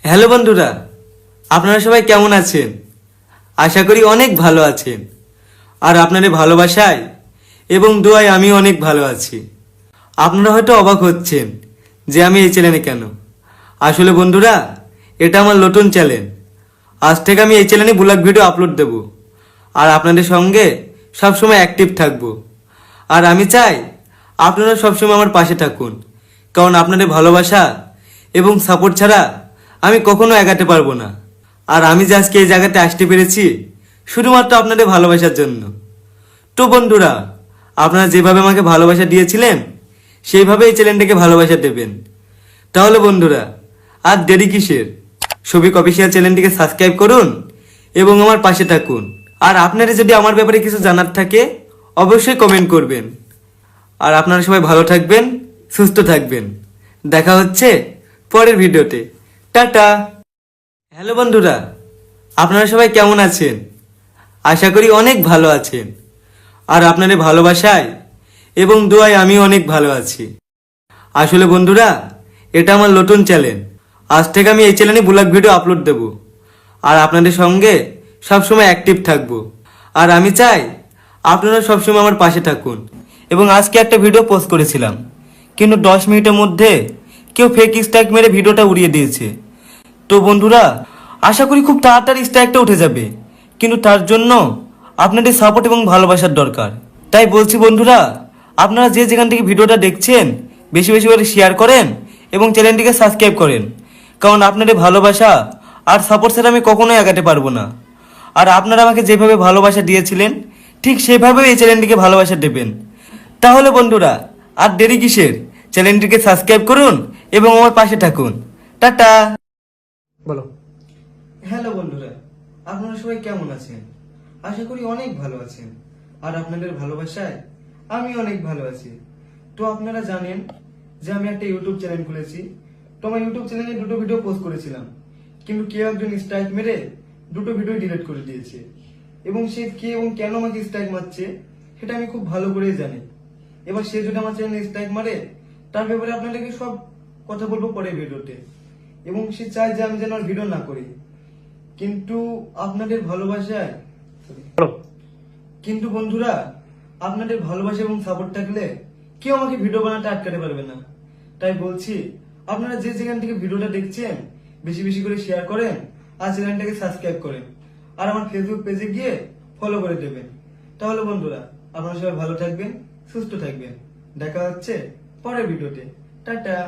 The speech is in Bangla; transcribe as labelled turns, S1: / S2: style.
S1: হ্যালো বন্ধুরা, আপনারা সবাই কেমন আছেন? আশা করি অনেক ভালো আছেন। আর আপনাদের ভালোবাসায় এবং দোয়ায় আমি অনেক ভালো আছি। আপনারা হয়তো অবাক হচ্ছেন যে আমি এই চ্যানেলে কেন। আসলে বন্ধুরা, এটা আমার নতুন চ্যানেল। আজ থেকে আমি এই চ্যানেলে ব্লগ ভিডিও আপলোড দেব আর আপনাদের সঙ্গে সবসময় অ্যাক্টিভ থাকব। আর আমি চাই আপনারা সবসময় আমার পাশে থাকুন, কারণ আপনাদের ভালোবাসা এবং সাপোর্ট ছাড়া আমি কখনো এগাতে পারবো না। আর আমি যে আজকে এই জায়গাতে আসতে পেরেছি শুধুমাত্র আপনাদের ভালোবাসার জন্য। তো বন্ধুরা, আপনারা যেভাবে আমাকে ভালোবাসা দিয়েছিলেন সেইভাবে এই চ্যানেলটাকে ভালোবাসা দেবেন। তাহলে বন্ধুরা, আর দেরি কিসের? সবিক অফিসিয়াল চ্যানেলটিকে সাবস্ক্রাইব করুন এবং আমার পাশে থাকুন। আর আপনারা যদি আমার ব্যাপারে কিছু জানার থাকে অবশ্যই কমেন্ট করবেন। আর আপনারা সবাই ভালো থাকবেন, সুস্থ থাকবেন। দেখা হচ্ছে পরের ভিডিওতে। টাটা। হ্যালো বন্ধুরা, আপনারা সবাই কেমন আছেন? আশা করি অনেক ভালো আছেন। আর আপনাদের ভালোবাসায় এবং দোয়ায় আমি অনেক ভালো আছি। আসলে বন্ধুরা, এটা আমার নতুন চ্যানেল। আজ থেকে আমি এই চ্যানেলে ব্লগ ভিডিও আপলোড দেব আর আপনাদের সঙ্গে সবসময় অ্যাক্টিভ থাকব। আর আমি চাই আপনারা সবসময় আমার পাশে থাকুন। এবং আজকে একটা ভিডিও পোস্ট করেছিলাম, কিন্তু 10 মিনিটের মধ্যে কেউ ফেক স্ট্রাইক মেরে ভিডিওটা উড়িয়ে দিয়েছে। তো বন্ধুরা, আশা করি খুব তাড়াতাড়ি স্ট্রাইকটা উঠে যাবে, কিন্তু তার জন্য আপনাদের সাপোর্ট এবং ভালোবাসার দরকার। তাই বলছি বন্ধুরা, আপনারা যে যেখান থেকে ভিডিওটা দেখছেন বেশি বেশি করে শেয়ার করেন এবং চ্যানেলটিকে সাবস্ক্রাইব করেন, কারণ আপনাদের ভালোবাসা আর সাপোর্ট ছাড়া আমি কখনোই এগাতে পারবো না। আর আপনারা আমাকে যেভাবে ভালোবাসা দিয়েছিলেন ঠিক সেভাবেই এই চ্যানেলটিকে ভালোবাসা দেবেন। তাহলে বন্ধুরা, আর দেরি কিসের? চ্যানেলটিকে সাবস্ক্রাইব করুন এবং আমার পাশে থাকুন। টাটা।
S2: বলো।
S1: হ্যালো বন্ধুরা, আপনারা সবাই কেমন আছেন? আশা করি অনেক ভালো আছেন। আর আপনাদের ভালোবাসায় আমি অনেক ভালো আছি। তো আপনারা জানেন যে আমি একটা ইউটিউব চ্যানেল খুলেছি। তো আমার ইউটিউব চ্যানেলে 2টো ভিডিও পোস্ট করেছিলাম, কিন্তু কেউ একজন স্ট্রাইক মেরে 2টো ভিডিও ডিলিট করে দিয়েছে। এবং সে কে এবং কেন আমাকে স্ট্রাইক মারছে সেটা আমি খুব ভালো করেই জানি। এবার সে যদি আমার চ্যানেলে স্ট্রাইক মারে তার ব্যাপারে আপনাদেরকে সব কথা বলবো পরে ভিডিওতে। এবং সে চায় যে আমি যেন আর ভিডিও না করি, কিন্তু আপনাদের ভালোবাসায়
S2: বলো।
S1: কিন্তু বন্ধুরা, আপনাদের ভালোবাসা এবং সাপোর্ট থাকলে কেউ আমাকে ভিডিও বানাতে আটকাতে পারবে না। তাই বলছি, আপনারা যে যেখান থেকে ভিডিওটা দেখছেন বেশি বেশি করে শেয়ার করেন আর চ্যানেলটাকে সাবস্ক্রাইব করেন আর আমার ফেসবুক পেজে গিয়ে ফলো করে দেবেন। তাহলে বন্ধুরা, আপনারা সবাই ভালো থাকবেন, সুস্থ থাকবেন। দেখা হচ্ছে পরের ভিডিওতে। টাটা।